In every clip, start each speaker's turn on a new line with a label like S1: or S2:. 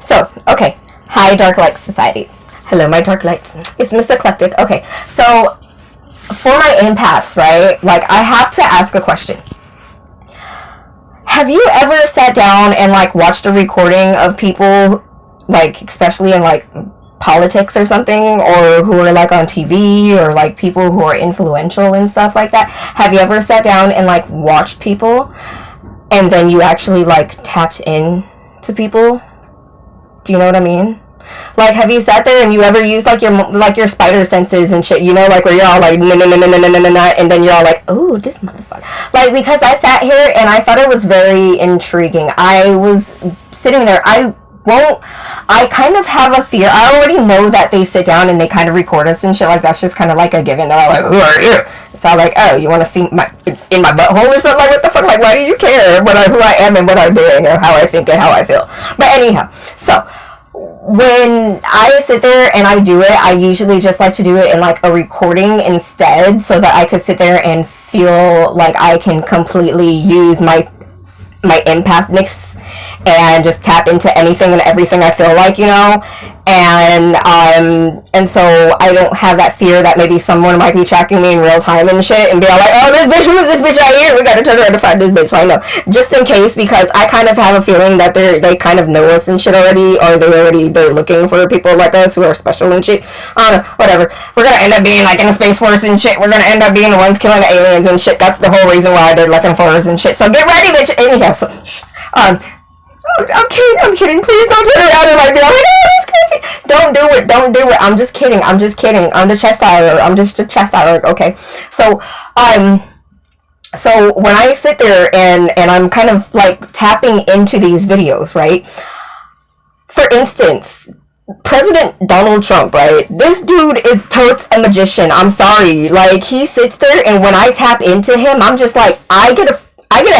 S1: So, okay. Hi, Dark Light Society. Hello, my Dark Lights. It's Miss Eclectic. Okay, so for my empaths, right? Like, I have to ask a question. Have you ever sat down and, like, watched a recording of people, like, especially in, like, politics or something, or who are, like, on TV, or, like, people who are influential and stuff like that? Have you ever sat down and, like, watched people, and then you actually, like, tapped in to people? Do you know what I mean? Like, have you sat there and you ever used like your spider senses and shit? You know, like where you're all like no no no no no no no no, and then you're all like, oh, this motherfucker. Like, because I sat here and I thought it was very intriguing. I was sitting there. I kind of have a fear. I already know that they sit down and they kind of record us and shit. Like, that's just kind of like a given. They're like, who are you? So I'm like, oh, you want to see my in my butthole or something? Like, what the fuck? Like, why do you care who I am and what I'm doing or how I think and how I feel? But anyhow, so when I sit there and I do it, I usually just like to do it in like a recording instead, so that I could sit there and feel like I can completely use my empathness and just tap into anything and everything I feel like, you know, and so I don't have that fear that maybe someone might be tracking me in real time and shit and be all like, oh, this bitch, who is this bitch right here? We gotta turn around to find this bitch. I know, just in case, because I kind of have a feeling that they kind of know us and shit already, or they're looking for people like us who are special and shit. I don't know, whatever. We're gonna end up being like in a space force and shit. We're gonna end up being the ones killing the aliens and shit. That's the whole reason why they're looking for us and shit. So get ready, bitch. Anyhow, so I'm kidding. Please don't turn around and like be like, oh, that's crazy. Don't do it. I'm just kidding. I'm the chest-irer. I'm just a chest-irer, okay? So, so when I sit there and I'm kind of like tapping into these videos, right? For instance, President Donald Trump, right? This dude is totes a magician. I'm sorry. Like, he sits there and when I tap into him, I'm just like, I get a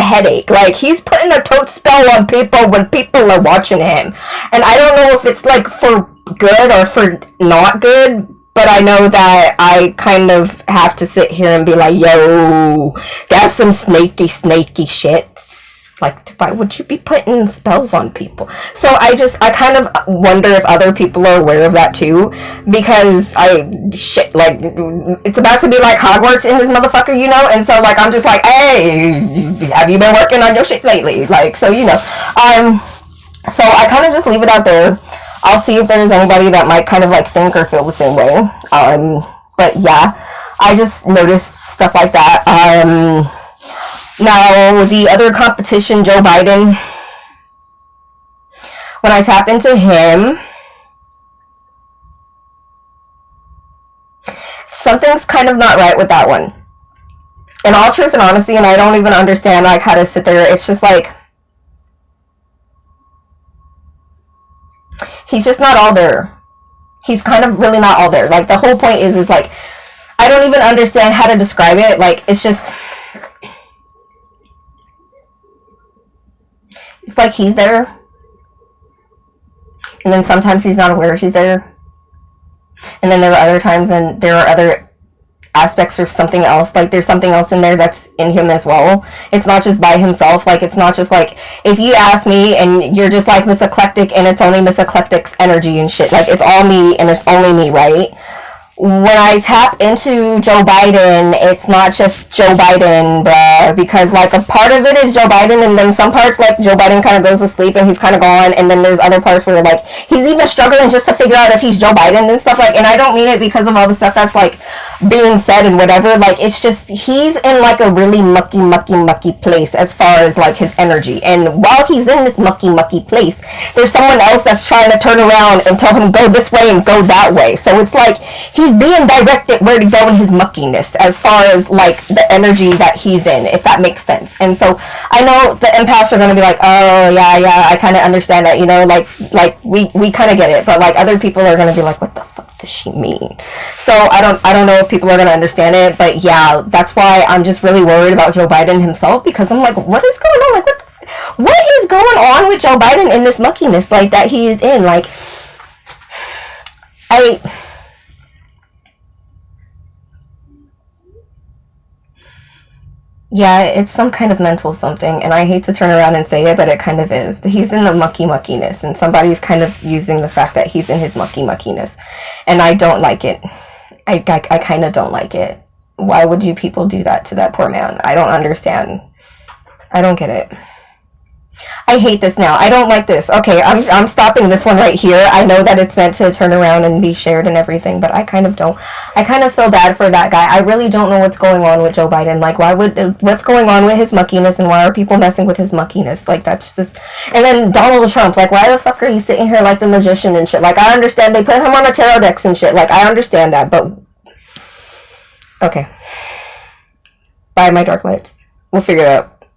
S1: headache. Like, he's putting a tote spell on people when people are watching him. And I don't know if it's like for good or for not good, but I know that I kind of have to sit here and be like, yo, that's some snaky shit. Like, why would you be putting spells on people? So I kind of wonder if other people are aware of that too, because like, it's about to be like Hogwarts in this motherfucker, you know, and so like, I'm just like, hey, have you been working on your shit lately? Like, so, you know, so I kind of just leave it out there. I'll see if there's anybody that might kind of like think or feel the same way. But yeah, I just noticed stuff like that. Now, the other competition, Joe Biden, when I tap into him, something's kind of not right with that one. In all truth and honesty, and I don't even understand like how to sit there. It's just like, he's just not all there. He's kind of really not all there. Like, the whole point is like, I don't even understand how to describe it. Like, it's just, it's like he's there, and then sometimes he's not aware he's there, and then there are other times and there are other aspects of something else. Like, there's something else in there that's in him as well. It's not just by himself. Like, it's not just like, if you ask me and you're just like Miss Eclectic and it's only Miss Eclectic's energy and shit, like, it's all me and it's only me, right? When I tap into Joe Biden, it's not just Joe Biden, bruh, because, like, a part of it is Joe Biden, and then some parts, like, Joe Biden kind of goes to sleep and he's kind of gone, and then there's other parts where, like, he's even struggling just to figure out if he's Joe Biden and stuff, like, and I don't mean it because of all the stuff that's, like, being said and whatever. Like, it's just, he's in, like, a really mucky place as far as, like, his energy, and while he's in this mucky place, there's someone else that's trying to turn around and tell him, go this way and go that way. So it's like, he's being directed where to go in his muckiness as far as like the energy that he's in, if that makes sense. And so I know the empaths are going to be like, oh yeah, I kind of understand that, you know, like we kind of get it, but like other people are going to be like, what the fuck does she mean? So I don't know if people are going to understand it, but yeah, that's why I'm just really worried about Joe Biden himself, because I'm like, what is going on? Like, what is going on with Joe Biden in this muckiness like that he is in? Like, Yeah, it's some kind of mental something, and I hate to turn around and say it, but it kind of is. He's in the muckiness, and somebody's kind of using the fact that he's in his muckiness, and I don't like it. I kind of don't like it. Why would you people do that to that poor man? I don't understand. I don't get it. I hate this now. I don't like this. Okay, I'm stopping this one right here. I know that it's meant to turn around and be shared and everything, but I kind of don't. I kind of feel bad for that guy. I really don't know what's going on with Joe Biden. Like, what's going on with his muckiness, and why are people messing with his muckiness? Like, that's just. And then Donald Trump, like, why the fuck are you sitting here like the magician and shit? Like, I understand they put him on a tarot decks and shit. Like, I understand that, but. Okay. Bye, my dark lights. We'll figure it out.